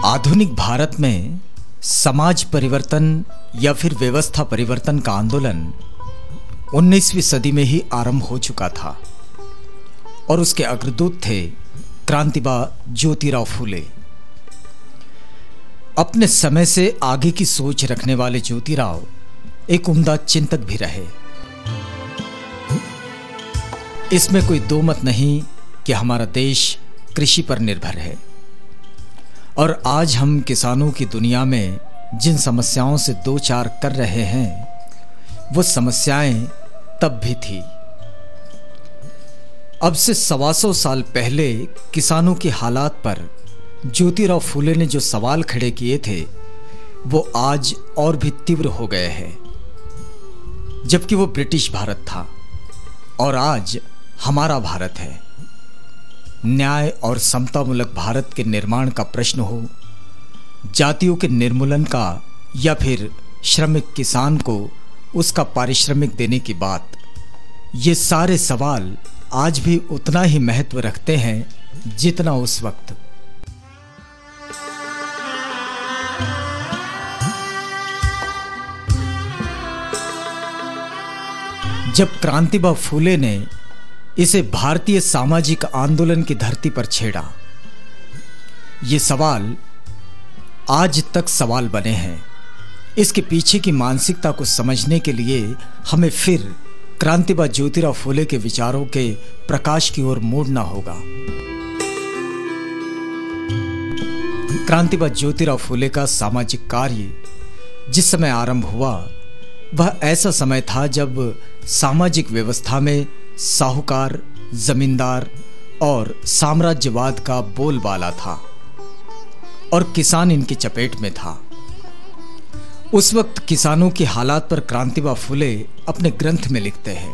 आधुनिक भारत में समाज परिवर्तन या फिर व्यवस्था परिवर्तन का आंदोलन 19वीं सदी में ही आरंभ हो चुका था और उसके अग्रदूत थे क्रांतिबा ज्योतिराव फूले। अपने समय से आगे की सोच रखने वाले ज्योतिराव एक उम्दा चिंतक भी रहे। इसमें कोई दो मत नहीं कि हमारा देश कृषि पर निर्भर है और आज हम किसानों की दुनिया में जिन समस्याओं से दो चार कर रहे हैं वो समस्याएं तब भी थी। अब से 125 साल पहले किसानों के हालात पर ज्योतिराव फूले ने जो सवाल खड़े किए थे वो आज और भी तीव्र हो गए हैं। जबकि वो ब्रिटिश भारत था और आज हमारा भारत है। न्याय और समतामूलक भारत के निर्माण का प्रश्न हो, जातियों के निर्मूलन का या फिर श्रमिक किसान को उसका पारिश्रमिक देने की बात, ये सारे सवाल आज भी उतना ही महत्व रखते हैं जितना उस वक्त। जब क्रांतिबा फूले ने इसे भारतीय सामाजिक आंदोलन की धरती पर छेड़ा, ये सवाल आज तक सवाल बने हैं। इसके पीछे की मानसिकता को समझने के लिए हमें फिर क्रांतिबा ज्योतिराव फूले के विचारों के प्रकाश की ओर मोड़ना होगा। क्रांतिबा ज्योतिराव फूले का सामाजिक कार्य जिस समय आरंभ हुआ वह ऐसा समय था जब सामाजिक व्यवस्था में साहूकार, जमींदार और साम्राज्यवाद का बोलबाला था और किसान इनकी चपेट में था। उस वक्त किसानों के हालात पर क्रांतिबा फूले अपने ग्रंथ में लिखते हैं,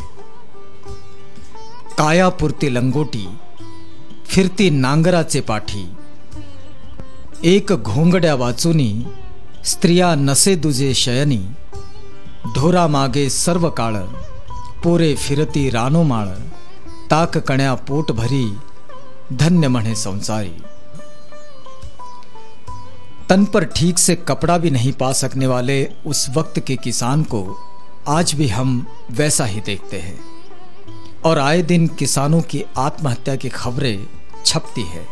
काया पुरती लंगोटी फिरती नांगराचे पाठी, एक घोंगड्या वाचुनी स्त्रिया नसे दुजे शयनी, ढोरा मागे सर्व काळ पोरे फिरती रानो माळ, ताक कण्या पोट भरी धन्य म्हणे संसारी। तन पर ठीक से कपड़ा भी नहीं पा सकने वाले उस वक्त के किसान को आज भी हम वैसा ही देखते हैं और आए दिन किसानों की आत्महत्या की खबरें छपती है।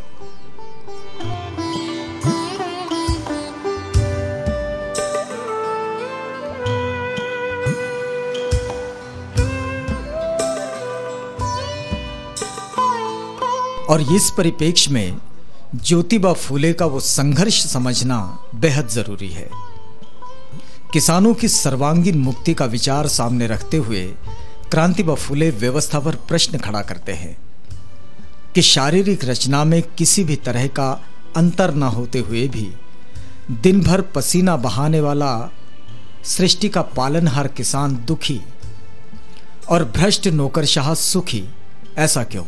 और इस परिप्रेक्ष्य में ज्योतिबा फूले का वो संघर्ष समझना बेहद जरूरी है। किसानों की सर्वांगीण मुक्ति का विचार सामने रखते हुए क्रांतिबा फूले व्यवस्था पर प्रश्न खड़ा करते हैं कि शारीरिक रचना में किसी भी तरह का अंतर न होते हुए भी दिन भर पसीना बहाने वाला सृष्टि का पालनहार किसान दुखी और भ्रष्ट नौकरशाह सुखी, ऐसा क्यों?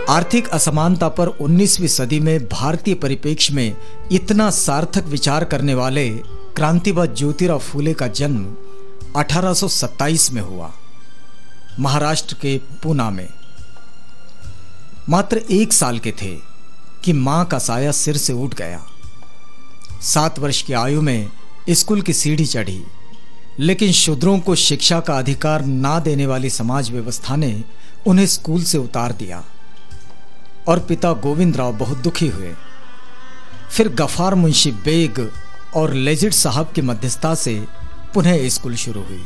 आर्थिक असमानता पर 19वीं सदी में भारतीय परिप्रेक्ष्य में इतना सार्थक विचार करने वाले क्रांतिबा ज्योतिराव फूले का जन्म 1827 में हुआ, महाराष्ट्र के पूना में। मात्र 1 साल के थे कि मां का साया सिर से उठ गया। 7 वर्ष की आयु में स्कूल की सीढ़ी चढ़ी, लेकिन शूद्रों को शिक्षा का अधिकार ना देने वाली समाज व्यवस्था ने उन्हें स्कूल से उतार दिया और पिता गोविंदराव बहुत दुखी हुए। फिर गफार मुंशी बेग और लेजिट साहब की मध्यस्थता से पुनः स्कूल शुरू हुई।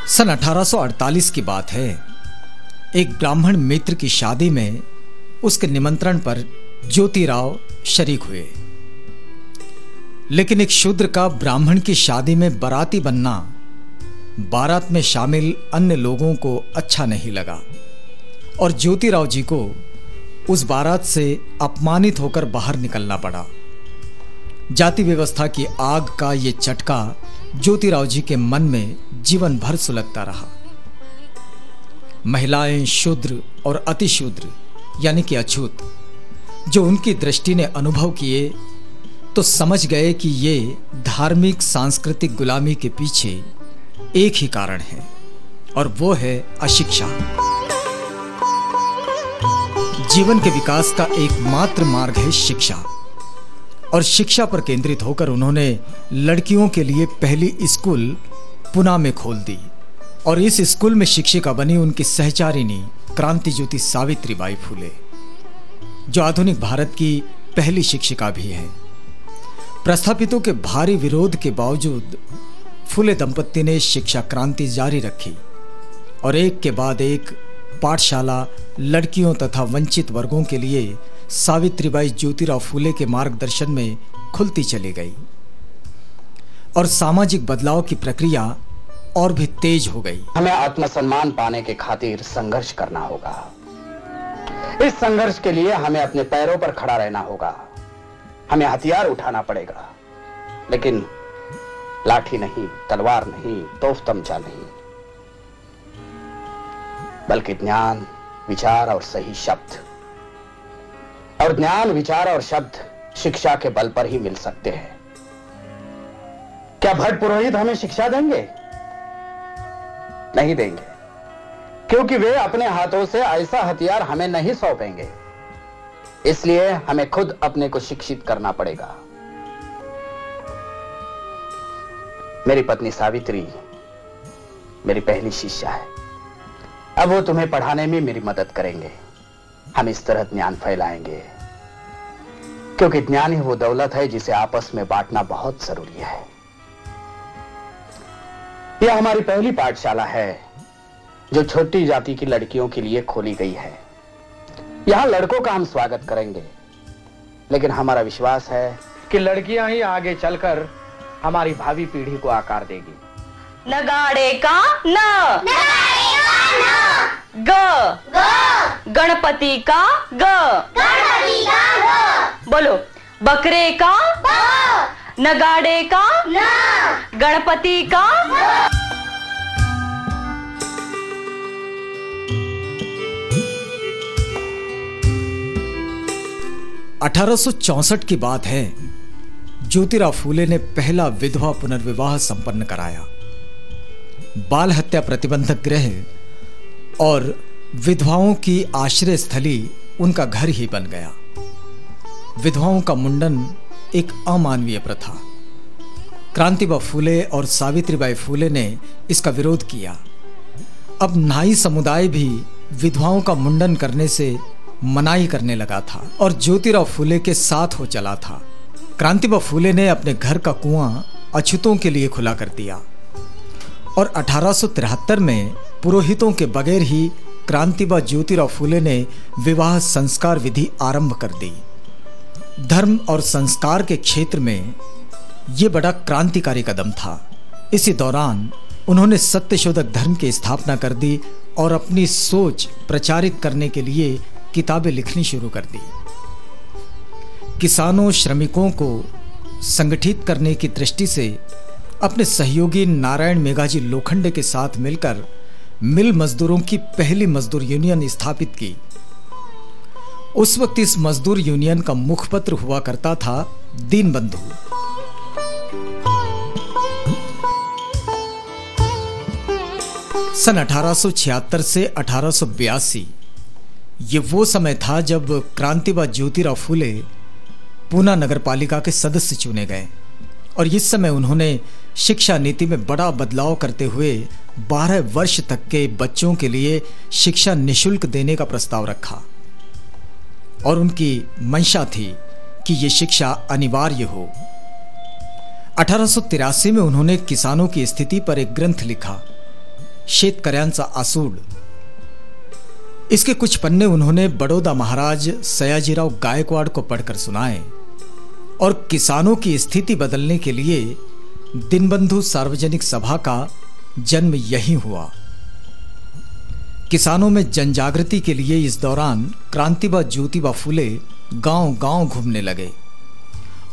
सन 1848 की बात है। एक ब्राह्मण मित्र की शादी में उसके निमंत्रण पर ज्योतिराव शरीक हुए, लेकिन एक शूद्र का ब्राह्मण की शादी में बाराती बनना बारात में शामिल अन्य लोगों को अच्छा नहीं लगा और ज्योतिराव जी को उस बारात से अपमानित होकर बाहर निकलना पड़ा। जाति व्यवस्था की आग का ये चटका ज्योतिराव जी के मन में जीवन भर सुलगता रहा। महिलाएं, शूद्र और अतिशूद्र यानी कि अछूत जो उनकी दृष्टि ने अनुभव किए तो समझ गए कि ये धार्मिक सांस्कृतिक गुलामी के पीछे एक ही कारण है और वो है अशिक्षा। जीवन के विकास का एकमात्र मार्ग है शिक्षा और शिक्षा पर केंद्रित होकर उन्होंने लड़कियों के लिए पहली स्कूल पुणे में खोल दी और इस स्कूल में शिक्षिका बनी उनकी सहचारिणी क्रांति ज्योति सावित्रीबाई फुले, जो आधुनिक भारत की पहली शिक्षिका भी है। प्रस्थापितों के भारी विरोध के बावजूद फुले दंपत्ति ने शिक्षा क्रांति जारी रखी और एक के बाद एक पाठशाला लड़कियों तथा वंचित वर्गों के लिए सावित्रीबाई ज्योतिराव फुले के मार्गदर्शन में खुलती चली गई और सामाजिक बदलाव की प्रक्रिया और भी तेज हो गई। हमें आत्मसम्मान पाने के खातिर संघर्ष करना होगा। इस संघर्ष के लिए हमें अपने पैरों पर खड़ा रहना होगा। हमें हथियार उठाना पड़ेगा, लेकिन लाठी नहीं, तलवार नहीं, तोफ तमचा नहीं, बल्कि ज्ञान, विचार और सही शब्द। और ज्ञान, विचार और शब्द शिक्षा के बल पर ही मिल सकते हैं। क्या भट्ट पुरोहित हमें शिक्षा देंगे? नहीं देंगे, क्योंकि वे अपने हाथों से ऐसा हथियार हमें नहीं सौंपेंगे। इसलिए हमें खुद अपने को शिक्षित करना पड़ेगा। मेरी पत्नी सावित्री मेरी पहली शिष्या है। अब वो तुम्हें पढ़ाने में मेरी मदद करेंगे। हम इस तरह ज्ञान फैलाएंगे, क्योंकि ज्ञान ही वो दौलत है जिसे आपस में बांटना बहुत जरूरी है। यह हमारी पहली पाठशाला है जो छोटी जाति की लड़कियों के लिए खोली गई है। यहां लड़कों का हम स्वागत करेंगे, लेकिन हमारा विश्वास है कि लड़कियां ही आगे चलकर हमारी भावी पीढ़ी को आकार देगी। नगाड़े का न, ग, गणपति का ग, बोलो। बकरे का नगाड़े का गणपति का। 1864 की बात है। ज्योतिराव फूले ने पहला विधवा पुनर्विवाह संपन्न कराया। बाल हत्या प्रतिबंधक गृह और विधवाओं की आश्रय स्थली उनका घर ही बन गया। विधवाओं का मुंडन एक अमानवीय प्रथा। क्रांतिबा फूले और सावित्रीबाई फूले ने इसका विरोध किया। अब नाई समुदाय भी विधवाओं का मुंडन करने से मनाही करने लगा था और ज्योतिराव फूले के साथ हो चला था। क्रांतिबा फूले ने अपने घर का कुआं अछूतों के लिए खुला कर दिया और 1873 में पुरोहितों के बगैर ही क्रांतिबा ज्योतिराव फूले ने विवाह संस्कार विधि आरंभ कर दी। धर्म और संस्कार के क्षेत्र में यह बड़ा क्रांतिकारी कदम था। इसी दौरान उन्होंने सत्यशोधक धर्म की स्थापना कर दी और अपनी सोच प्रचारित करने के लिए किताबें लिखनी शुरू कर दी। किसानों, श्रमिकों को संगठित करने की दृष्टि से अपने सहयोगी नारायण मेघाजी लोखंडे के साथ मिलकर मिल मजदूरों की पहली मजदूर यूनियन स्थापित की। उस वक्त इस मजदूर यूनियन का मुखपत्र हुआ करता था दीनबंधु। सन 1876 से 1882 ये वो समय था जब क्रांतिबा ज्योतिराव फूले पूना नगर पालिका के सदस्य चुने गए और इस समय उन्होंने शिक्षा नीति में बड़ा बदलाव करते हुए 12 वर्ष तक के बच्चों के लिए शिक्षा निःशुल्क देने का प्रस्ताव रखा और उनकी मंशा थी कि ये शिक्षा अनिवार्य हो। 1883 में उन्होंने किसानों की स्थिति पर एक ग्रंथ लिखा, शेतकऱ्यांचा आसूड। इसके कुछ पन्ने उन्होंने बड़ौदा महाराज सयाजीराव गायकवाड़ को पढ़कर सुनाए और किसानों की स्थिति बदलने के लिए दीनबंधु सार्वजनिक सभा का जन्म यहीं हुआ। किसानों में जनजागृति के लिए इस दौरान क्रांतिबा ज्योतिबा फूले गांव-गांव घूमने लगे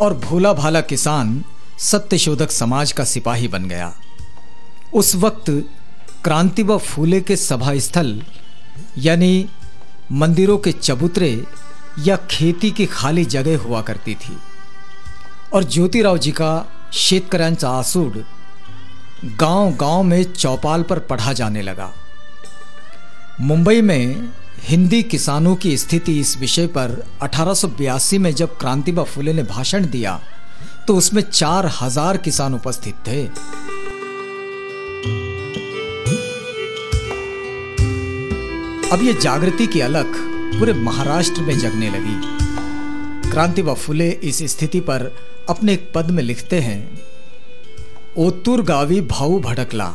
और भोला भाला किसान सत्यशोधक समाज का सिपाही बन गया। उस वक्त क्रांतिबा फूले के सभा स्थल यानी मंदिरों के चबूतरे या खेती की खाली जगह हुआ करती थी। और ज्योतिराव जी का शेतकऱ्यांचा आसूड गांव-गांव में चौपाल पर पढ़ा जाने लगा। मुंबई में हिंदी किसानों की स्थिति इस विषय पर 1882 में जब क्रांतिबा फुले ने भाषण दिया तो उसमें 4000 किसान उपस्थित थे। अब ये जागृति की अलख पूरे महाराष्ट्र में जगने लगी। क्रांतिबा फुले इस स्थिति पर अपने एक पद में लिखते हैं, ओतूर गावी भाऊ भडकला,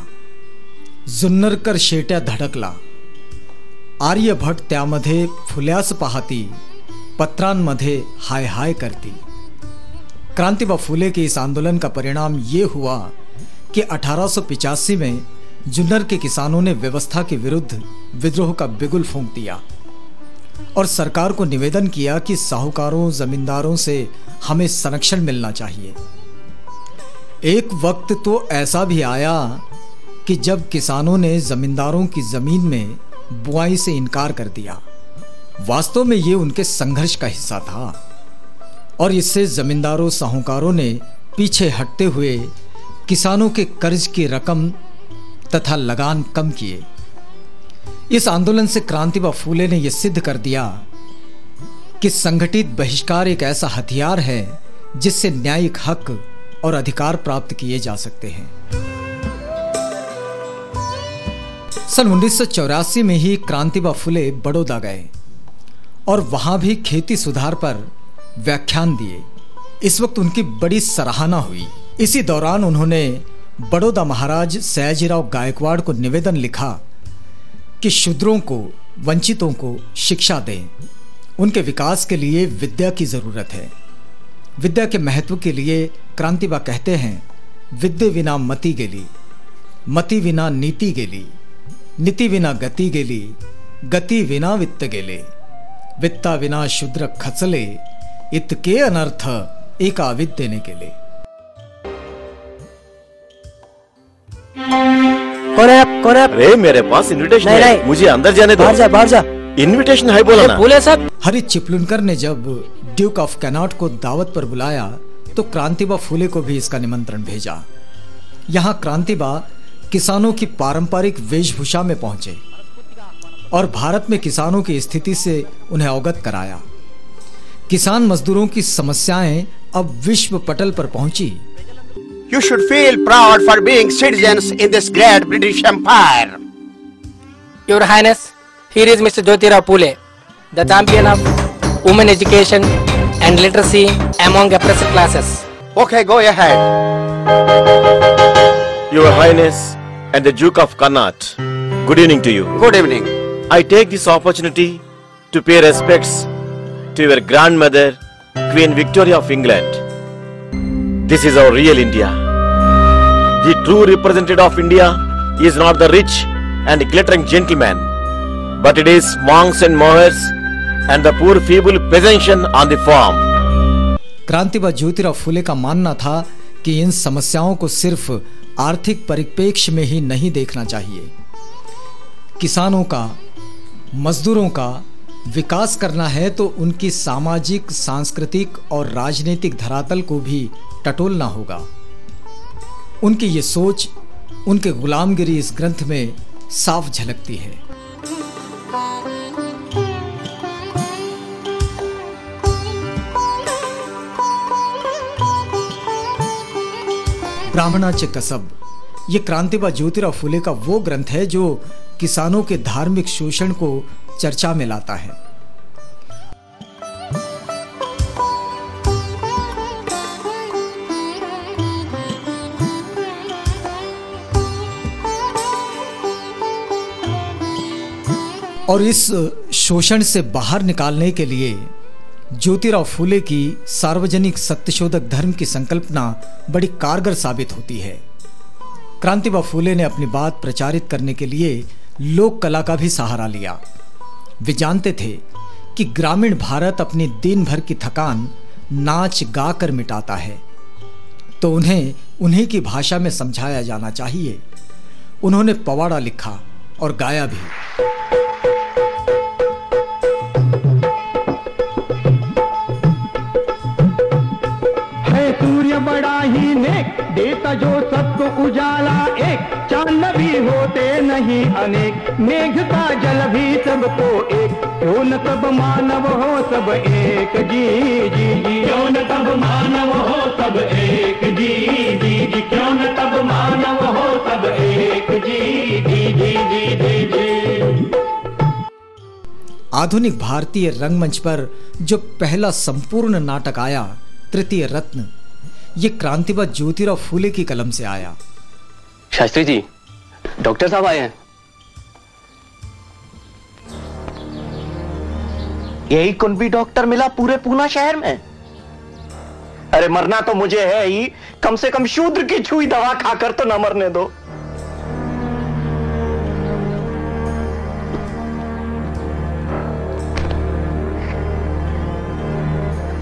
जुन्नरकर शेट्या धडकला, आर्यभट त्यामध्ये फुल्यास पाहती, पत्रांमध्ये हाय हाय करती। क्रांतिबा फुले के इस आंदोलन का परिणाम ये हुआ कि 1885 में जुन्नर के किसानों ने व्यवस्था के विरुद्ध विद्रोह का बिगुल फूंक दिया और सरकार को निवेदन किया कि साहूकारों जमींदारों से हमें संरक्षण मिलना चाहिए। एक वक्त तो ऐसा भी आया कि जब किसानों ने जमींदारों की जमीन में बुआई से इनकार कर दिया। वास्तव में ये उनके संघर्ष का हिस्सा था और इससे जमींदारों साहूकारों ने पीछे हटते हुए किसानों के कर्ज की रकम तथा लगान कम किए। इस आंदोलन से क्रांतिबा फूले ने यह सिद्ध कर दिया कि संगठित बहिष्कार एक ऐसा हथियार है जिससे न्यायिक हक और अधिकार प्राप्त किए जा सकते हैं। सन 1984 में ही क्रांतिबा फुले बड़ौदा गए और वहां भी खेती सुधार पर व्याख्यान दिए। इस वक्त उनकी बड़ी सराहना हुई। इसी दौरान उन्होंने बड़ौदा महाराज सयाजीराव गायकवाड़ को निवेदन लिखा कि शूद्रों को, वंचितों को शिक्षा दें। उनके विकास के लिए विद्या की जरूरत है। विद्या के महत्व के लिए क्रांतिबा कहते हैं, विद्या विना मति गेली, मति विना नीति गेली, नीति विना गति गेली, गति विना वित्त गेले, वित्ता विना शूद्र खचले, इतके अनर्थ एका विद्येने केले। कौन है? अरे मेरे पास इनविटेशन है। नहीं। मुझे अंदर जाने दो। बाहर जा। इनविटेशन है बोला ना। बोले साहब। हरि चिपलुनकर ने जब ड्यूक ऑफ कैनाट को दावत पर बुलाया तो क्रांतिबा फुले को भी इसका निमंत्रण भेजा। यहाँ क्रांतिबा किसानों की पारंपरिक वेशभूषा में पहुंचे और भारत में किसानों की स्थिति से उन्हें अवगत कराया। किसान मजदूरों की समस्याएं अब विश्व पटल पर पहुंची। You should feel proud for being citizens in this great British Empire. Your Highness, here is Mr. Jyotirao Phule, the champion of women education and literacy among oppressed classes. Okay, go ahead. Your Highness and the Duke of Connaught, good evening to you. Good evening. I take this opportunity to pay respects to your grandmother, Queen Victoria of England. This is our real India. The true representative of India is not the rich and glittering gentleman, but it is monks and mohers and the poor feeble peasant on the farm. क्रांतिबा Jyotirao Phule का मानना था कि इन समस्याओं को सिर्फ आर्थिक परिप्रेक्ष्य में ही नहीं देखना चाहिए। किसानों का, मजदूरों का विकास करना है तो उनकी सामाजिक, सांस्कृतिक और राजनीतिक धरातल को भी टटोलना होगा। उनकी ये सोच उनके गुलामगिरी इस ग्रंथ में साफ झलकती है। ब्राह्मणाचे कसब, ये क्रांतिबा ज्योतिराव फुले का वो ग्रंथ है जो किसानों के धार्मिक शोषण को चर्चा में लाता है। और इस शोषण से बाहर निकालने के लिए ज्योतिराव फुले की सार्वजनिक सत्यशोधक धर्म की संकल्पना बड़ी कारगर साबित होती है। क्रांतिबा फुले ने अपनी बात प्रचारित करने के लिए लोक कला का भी सहारा लिया। वे जानते थे कि ग्रामीण भारत अपनी दिन भर की थकान नाच गा कर मिटाता है, तो उन्हीं की भाषा में समझाया जाना चाहिए। उन्होंने पवाड़ा लिखा और गाया भी। ही नेक, देता जो सबको उजाला एक, चांद भी होते नहीं अनेक, मेघ का जल भी सबको एक, क्यों न सब मानव हो सब एक जी जी जी, क्यों न सब मानव हो सब एक जी जी जी, क्यों न सब मानव हो सब एक जी जी जी जी जी जी। आधुनिक भारतीय रंगमंच पर जो पहला संपूर्ण नाटक आया, तृतीय रत्न, ये क्रांतिवाद ज्योतिराव फूले की कलम से आया। शास्त्री जी, डॉक्टर साहब आए हैं। यही कुंभी डॉक्टर मिला पूरे पूना शहर में? अरे मरना तो मुझे है ही, कम से कम शूद्र की छुई दवा खाकर तो न मरने दो।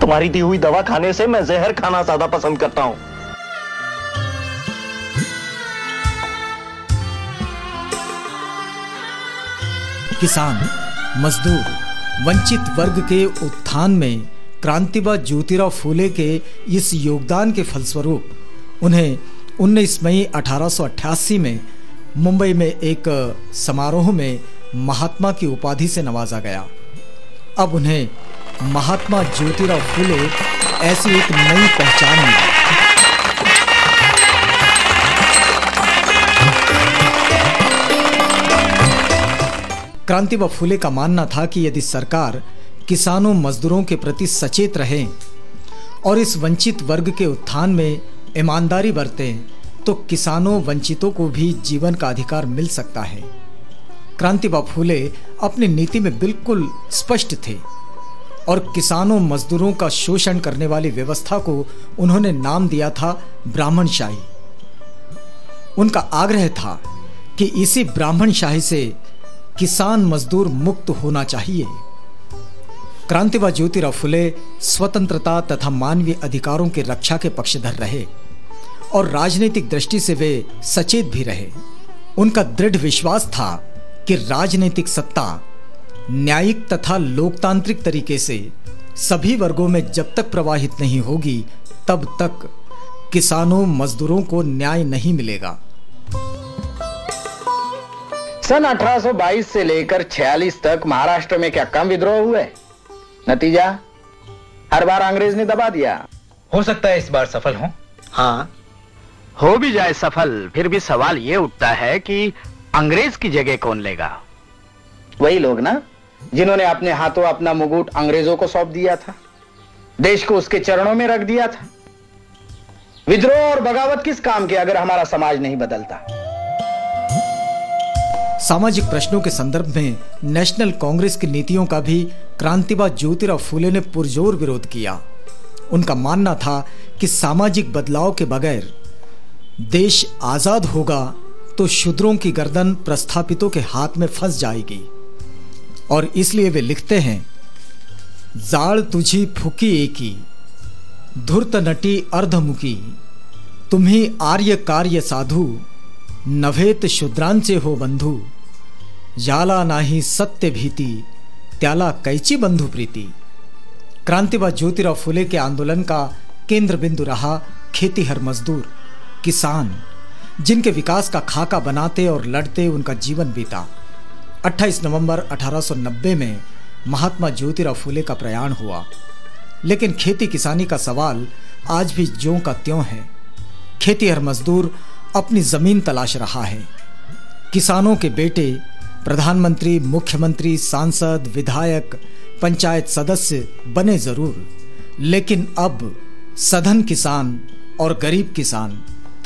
तुम्हारी दी हुई दवा खाने से मैं जहर खाना ज्यादा पसंद करता हूं। किसान, मजदूर, वंचित वर्ग के उत्थान में क्रांतिवाद ज्योतिराव फूले के इस योगदान के फलस्वरूप उन्हें 19 मई 1888 में मुंबई में एक समारोह में महात्मा की उपाधि से नवाजा गया। अब उन्हें महात्मा ज्योतिराव फूले ऐसी एक नई पहचान मिली। क्रांतिवाद फूले का मानना था कि यदि सरकार किसानों मजदूरों के प्रति सचेत रहे और इस वंचित वर्ग के उत्थान में ईमानदारी बरते तो किसानों वंचितों को भी जीवन का अधिकार मिल सकता है। क्रांतिवाद फूले अपनी नीति में बिल्कुल स्पष्ट थे और किसानों मजदूरों का शोषण करने वाली व्यवस्था को उन्होंने नाम दिया था ब्राह्मणशाही। उनका आग्रह था कि इसी ब्राह्मणशाही से किसान मजदूर मुक्त होना चाहिए। क्रांतिवाद ज्योतिराव फूले स्वतंत्रता तथा मानवीय अधिकारों की रक्षा के पक्षधर रहे और राजनीतिक दृष्टि से वे सचेत भी रहे। उनका दृढ़ विश्वास था कि राजनीतिक सत्ता न्यायिक तथा लोकतांत्रिक तरीके से सभी वर्गों में जब तक प्रवाहित नहीं होगी तब तक किसानों मजदूरों को न्याय नहीं मिलेगा। सन 1822 से लेकर 46 तक महाराष्ट्र में क्या कम विद्रोह हुए? नतीजा हर बार अंग्रेज ने दबा दिया। हो सकता है इस बार सफल हो। हाँ, हो भी जाए सफल, फिर भी सवाल ये उठता है कि अंग्रेज की जगह कौन लेगा? वही लोग ना जिन्होंने अपने हाथों अपना मुकुट अंग्रेजों को सौंप दिया था, देश को उसके चरणों में रख दिया था। विद्रोह और बगावत किस काम के अगर हमारा समाज नहीं बदलता? सामाजिक प्रश्नों के संदर्भ में नेशनल कांग्रेस की नीतियों का भी क्रांतिवाद ज्योतिराव फूले ने पुरजोर विरोध किया। उनका मानना था कि सामाजिक बदलाव के बगैर देश आजाद होगा तो शूद्रों की गर्दन प्रस्थापितों के हाथ में फंस जाएगी और इसलिए वे लिखते हैं, जाड़ तुझी फुकी एकी, धुर्त नटी अर्धमुखी, तुम्ही आर्य कार्य साधु, नभेत शूद्रांचे हो बंधु, जाला नाही सत्य भीति, त्याला कैची बंधु प्रीति। क्रांतिवाद ज्योतिराव फूले के आंदोलन का केंद्र बिंदु रहा खेतीहर मजदूर, किसान, जिनके विकास का खाका बनाते और लड़ते उनका जीवन बीता। 28 नवंबर 1890 में महात्मा ज्योतिराव फूले का प्रयाण हुआ, लेकिन खेती किसानी का सवाल आज भी ज्यों का त्यों है। खेतीहर मजदूर अपनी जमीन तलाश रहा है। किसानों के बेटे प्रधानमंत्री, मुख्यमंत्री, सांसद, विधायक, पंचायत सदस्य बने जरूर, लेकिन अब सधन किसान और गरीब किसान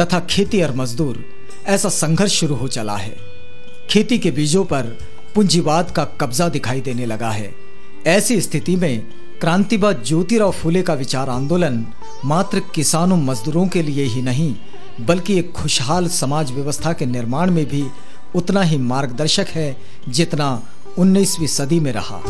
तथा खेतीहर मजदूर, ऐसा संघर्ष शुरू हो चला है। खेती के बीजों पर पूंजीवाद का कब्जा दिखाई देने लगा है। ऐसी स्थिति में क्रांतिवाद ज्योतिराव फूले का विचार आंदोलन मात्र किसानों मजदूरों के लिए ही नहीं बल्कि एक खुशहाल समाज व्यवस्था के निर्माण में भी उतना ही मार्गदर्शक है जितना 19वीं सदी में रहा।